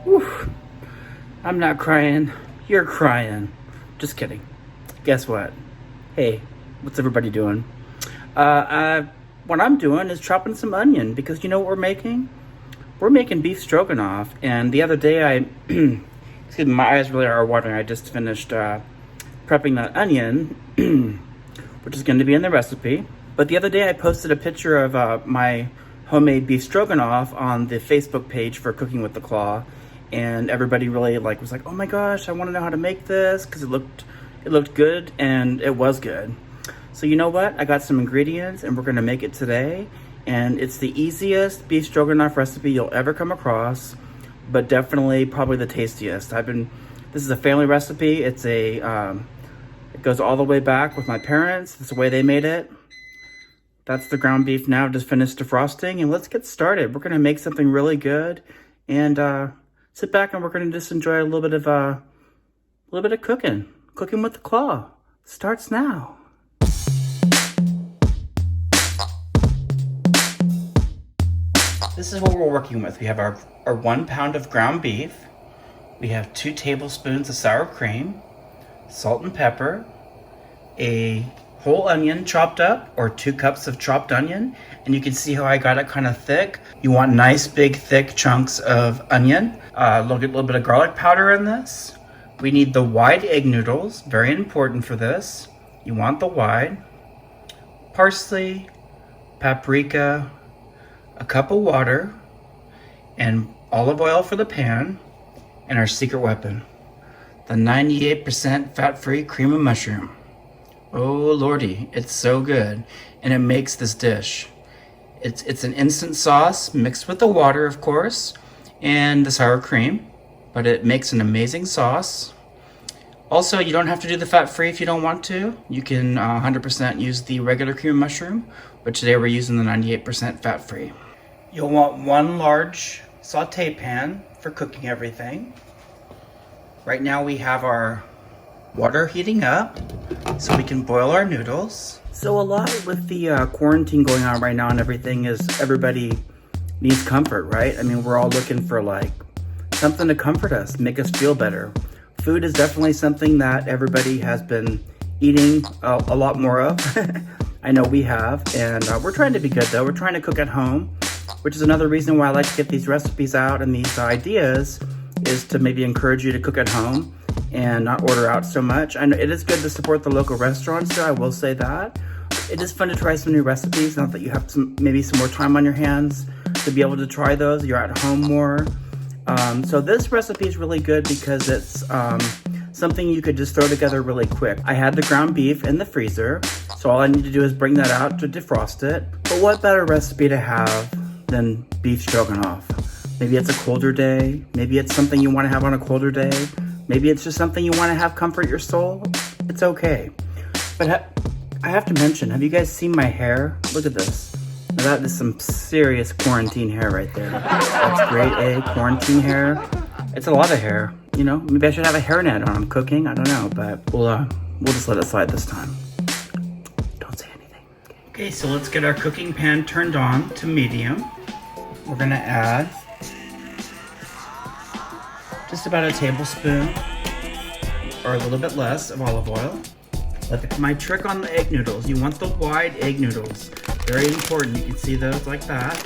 Whew. I'm not crying. You're crying. Just kidding. Guess what? Hey, what's everybody doing? What I'm doing is chopping some onion because you know what we're making? We're making beef stroganoff. And the other day excuse me, my eyes really are watering. I just finished prepping that onion, which is going to be in the recipe. But the other day I posted a picture of my homemade beef stroganoff on the Facebook page for Cooking with the Claw. And everybody really was like, oh my gosh, I want to know how to make this because it looked good, and it was good. So you know what? I got some ingredients and we're gonna make it today. And it's the easiest beef stroganoff recipe you'll ever come across, but definitely probably the tastiest. This is a family recipe. It goes all the way back with my parents. That's the way they made it. That's the ground beef now, just finished defrosting, and let's get started. We're gonna make something really good, and sit back and we're gonna just enjoy a little bit of cooking. Cooking with the Claw starts now. This is what we're working with. We have our 1 pound of ground beef. We have 2 tablespoons of sour cream, salt and pepper, a whole onion chopped up, or 2 cups of chopped onion. And you can see how I got it kind of thick. You want nice, big, thick chunks of onion. A little bit of garlic powder in this. We need the wide egg noodles, very important for this. You want the wide. Parsley, paprika, a cup of water, and olive oil for the pan, and our secret weapon, the 98% fat-free cream of mushroom. Oh lordy, it's so good, and it makes this dish. It's an instant sauce mixed with the water, of course, and the sour cream, but it makes an amazing sauce. Also, you don't have to do the fat-free if you don't want to. You can 100% use the regular cream of mushroom, but today we're using the 98% fat-free. You'll want 1 large saute pan for cooking everything. Right now we have our water heating up so we can boil our noodles. So a lot with the quarantine going on right now and everything is everybody needs comfort, right? I mean, we're all looking for something to comfort us, make us feel better. Food is definitely something that everybody has been eating a lot more of. I know we have, and we're trying to be good though. We're trying to cook at home, which is another reason why I like to get these recipes out and these ideas, is to maybe encourage you to cook at home and not order out so much. I know it is good to support the local restaurants too, I will say that. It is fun to try some new recipes now that you have maybe some more time on your hands to be able to try those. You're at home more. So this recipe is really good because it's something you could just throw together really quick. I had the ground beef in the freezer, so all I need to do is bring that out to defrost it. But what better recipe to have than beef stroganoff? Maybe it's a colder day. Maybe it's something you want to have on a colder day. Maybe it's just something you want to have comfort your soul. It's okay. But I have to mention, have you guys seen my hair? Look at this. Now that is some serious quarantine hair right there. That's grade A quarantine hair. It's a lot of hair, you know? Maybe I should have a hairnet on. I'm cooking, I don't know, but we'll just let it slide this time. Don't say anything. Okay, so let's get our cooking pan turned on to medium. We're gonna add just about a tablespoon or a little bit less of olive oil. My trick on the egg noodles, you want the wide egg noodles. Very important, you can see those like that.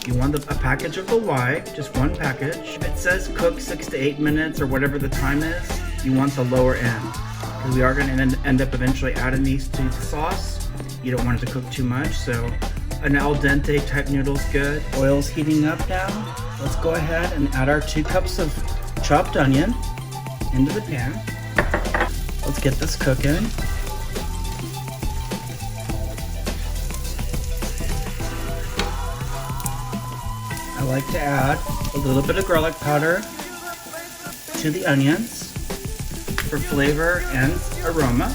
You want a package of the wide, just 1 package. If it says cook 6 to 8 minutes or whatever the time is, you want the lower end. Because we are gonna end up eventually adding these to the sauce. You don't want it to cook too much, so an al dente type noodle's good. Oil's heating up now. Let's go ahead and add our 2 cups of chopped onion into the pan. Let's get this cooking. I like to add a little bit of garlic powder to the onions for flavor and aroma,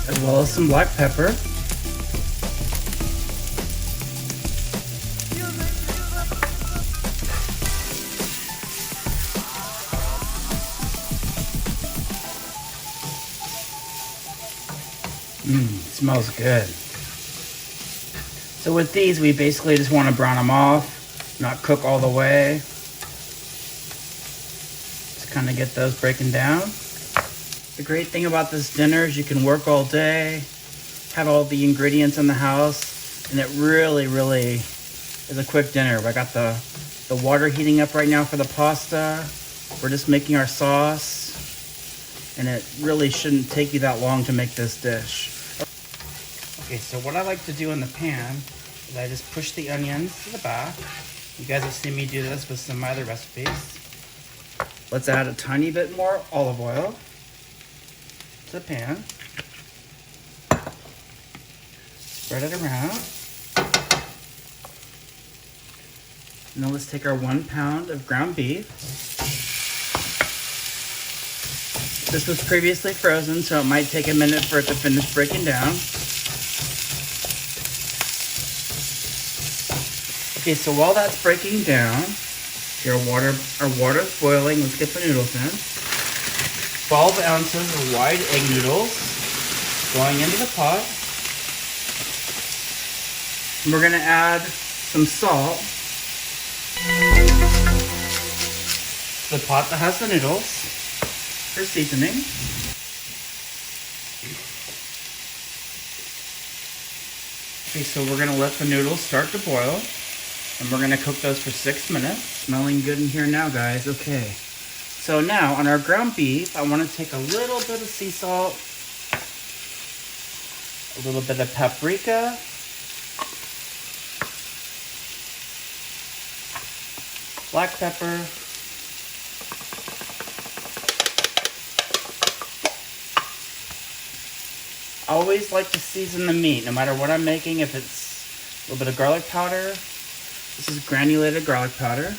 as well as some black pepper. Smells good. So with these, we basically just want to brown them off, not cook all the way. kind of get those breaking down. The great thing about this dinner is you can work all day, have all the ingredients in the house, and it really is a quick dinner. I got the water heating up right now for the pasta. We're just making our sauce, and it really shouldn't take you that long to make this dish. Okay, so what I like to do in the pan is I just push the onions to the back. You guys have seen me do this with some of my other recipes. Let's add a tiny bit more olive oil to the pan. Spread it around. And then let's take our 1 pound of ground beef. This was previously frozen, so it might take a minute for it to finish breaking down. Okay, so while that's breaking down, here our water's boiling. Let's get the noodles in. 12 ounces of wide egg noodles going into the pot. And we're gonna add some salt to the pot that has the noodles for seasoning. Okay, so we're gonna let the noodles start to boil. And we're gonna cook those for 6 minutes. Smelling good in here now, guys. Okay. So now on our ground beef, I wanna take a little bit of sea salt, a little bit of paprika, black pepper, I always like to season the meat, no matter what I'm making, if it's a little bit of garlic powder. This is granulated garlic powder.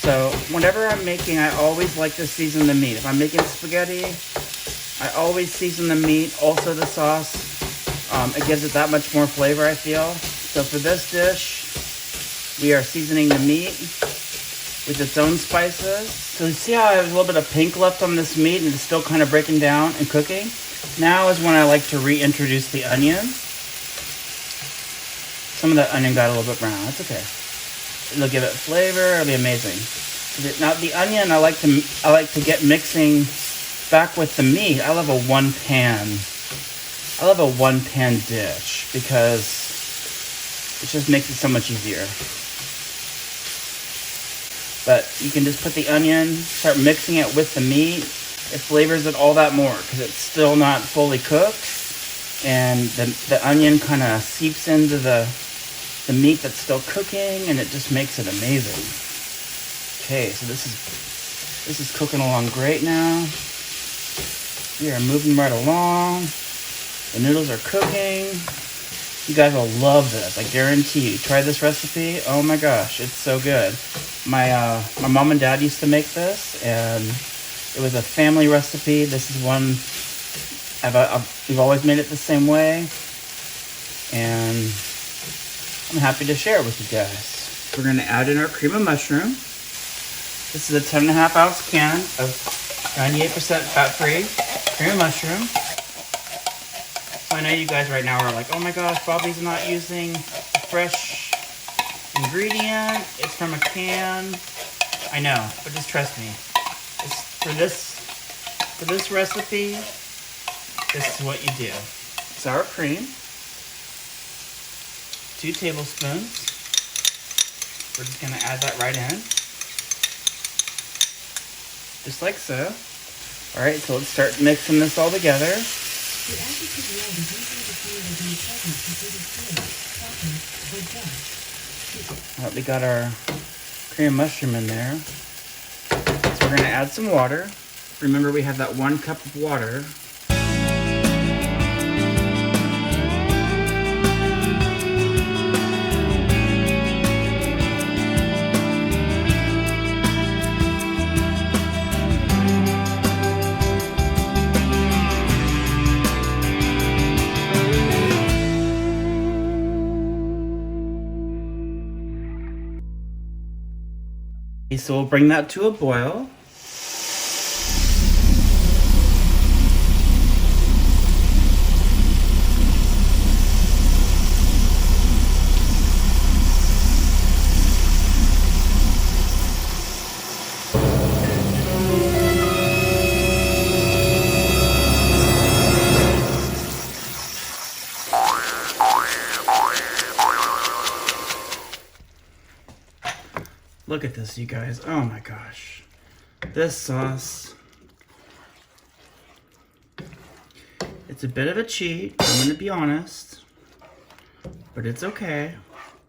So whenever I'm making, I always like to season the meat. If I'm making spaghetti, I always season the meat, also the sauce. It gives it that much more flavor, I feel. So for this dish, we are seasoning the meat with its own spices. So you see how I have a little bit of pink left on this meat and it's still kind of breaking down and cooking? Now is when I like to reintroduce the onion. Some of that onion got a little bit brown. That's okay. It'll give it flavor. It'll be amazing. Now the onion, I like to get mixing back with the meat. I love a one pan dish because it just makes it so much easier. But you can just put the onion, start mixing it with the meat. It flavors it all that more because it's still not fully cooked, and the onion kind of seeps into the meat that's still cooking, and it just makes it amazing. Okay, so this is cooking along great now. We are moving right along. The noodles are cooking. You guys will love this, I guarantee you. Try this recipe. Oh my gosh, it's so good. My mom and dad used to make this, and it was a family recipe. This is one we've always made it the same way, and I'm happy to share it with you guys. We're going to add in our cream of mushroom. This is a 10.5 ounce can of 98% fat-free cream of mushroom. So I know you guys right now are like, oh my gosh, Bobby's not using a fresh ingredient. It's from a can. I know, but just trust me. For this recipe, this is what you do. Sour cream, 2 tablespoons. We're just gonna add that right in. Just like so. All right, so let's start mixing this all together. All right, we got our cream mushroom in there. So we're gonna add some water. Remember, we have that 1 cup of water. So we'll bring that to a boil. Look at this, you guys. Oh my gosh. This sauce. It's a bit of a cheat, I'm gonna be honest. But it's okay.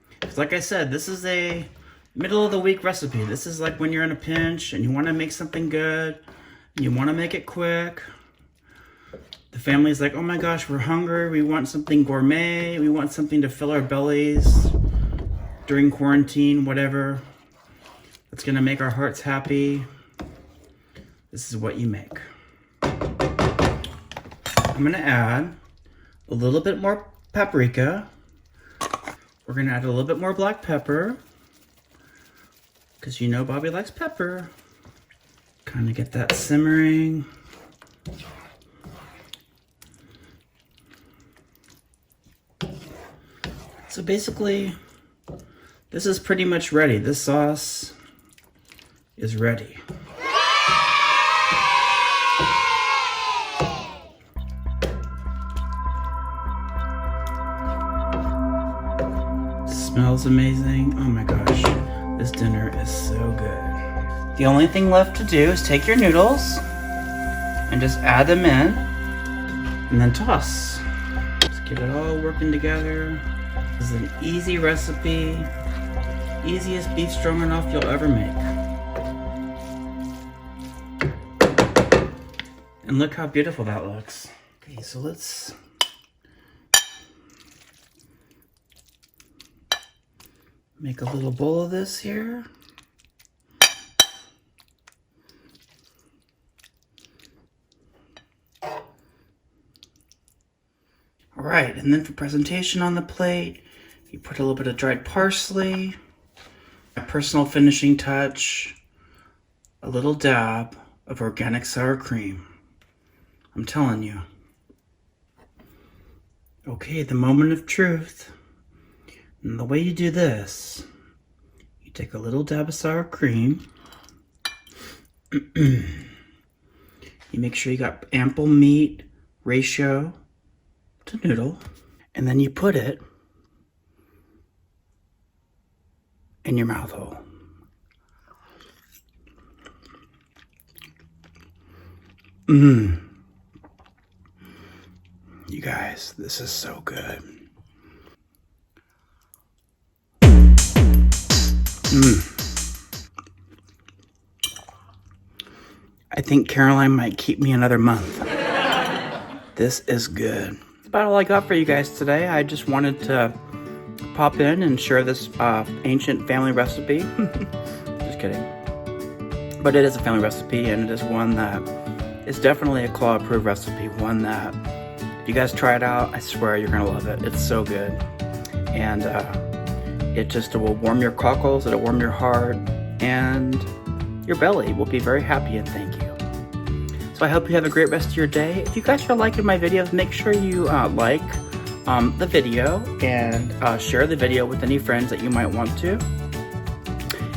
Because like I said, this is a middle of the week recipe. This is like when you're in a pinch and you want to make something good. And you want to make it quick. The family's like, oh my gosh, we're hungry. We want something gourmet. We want something to fill our bellies during quarantine, whatever. That's going to make our hearts happy. This is what you make. I'm going to add a little bit more paprika. We're going to add a little bit more black pepper. Because you know Bobby likes pepper. Kind of get that simmering. So basically, this is pretty much ready. This sauce is ready. Smells amazing. Oh my gosh, this dinner is so good. The only thing left to do is take your noodles and just add them in and then toss. Just get it all working together. This is an easy recipe, easiest beef stroganoff you'll ever make. And look how beautiful that looks. Okay, so let's make a little bowl of this here. All right, and then for presentation on the plate, you put a little bit of dried parsley, a personal finishing touch, a little dab of organic sour cream. I'm telling you. Okay, the moment of truth. And the way you do this, you take a little dab of sour cream. You make sure you got ample meat ratio to noodle. And then you put it in your mouth hole. You guys, this is so good. I think Caroline might keep me another month. This is good. That's about all I got for you guys today. I just wanted to pop in and share this ancient family recipe. Just kidding. But it is a family recipe, and it is one that is definitely a claw approved recipe. One that, if you guys try it out, I swear you're gonna love it. It's so good. And it will warm your cockles, it'll warm your heart, and your belly will be very happy and thank you. So I hope you have a great rest of your day. If you guys are liking my videos, make sure you like the video and share the video with any friends that you might want to.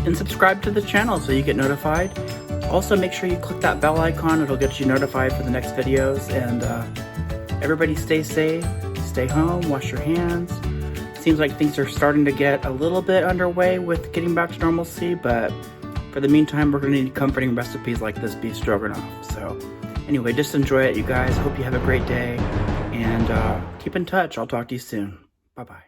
And subscribe to the channel so you get notified. Also make sure you click that bell icon, it'll get you notified for the next videos. And everybody stay safe, stay home, wash your hands. Seems like things are starting to get a little bit underway with getting back to normalcy, but for the meantime, we're going to need comforting recipes like this beef stroganoff. So anyway, just enjoy it, you guys. Hope you have a great day, and keep in touch. I'll talk to you soon. Bye-bye.